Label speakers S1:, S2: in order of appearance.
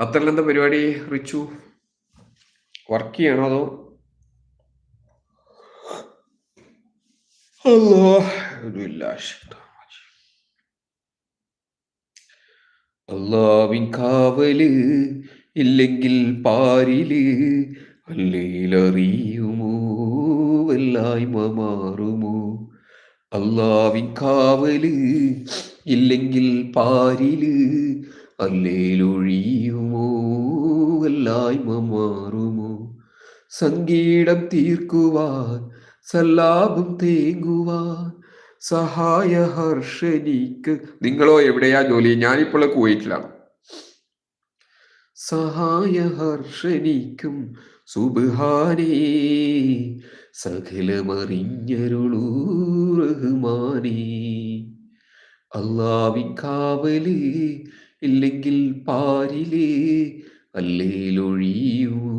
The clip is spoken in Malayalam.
S1: ഖത്തറിൽ എന്താ പരിപാടി? റിച്ചു വർക്ക് ചെയ്യണോ അതോ അല്ലാവിൻ കാവല് ഇല്ലെങ്കിൽ പാരില് അല്ലേലറിയുമോ വല്ലായ്മ മാറുമോ? അല്ലാവിൻ കാവല് ഇല്ലെങ്കിൽ പാരില് അല്ലേലൊഴിയുമോ വല്ലായ്മ മാറുമോ? സംഗീതം തീർക്കുവാൻ സല്ലാപം തേങ്ങുവാൻ സഹായ ഹർഷനിക്ക്. നിങ്ങളോ എവിടെയാ ജോലി? ഞാനിപ്പോൾ കുവൈറ്റിലാണ്. സഹായ ഹർഷനിക്കും സുബ്ഹാനേ സകലമറിഞ്ഞരുളൂ റഹ്മാനേ. അല്ലാവിൻ കാവല് ഇല്ലെങ്കിൽ പാരില് അല്ലേലൊഴിയുമോ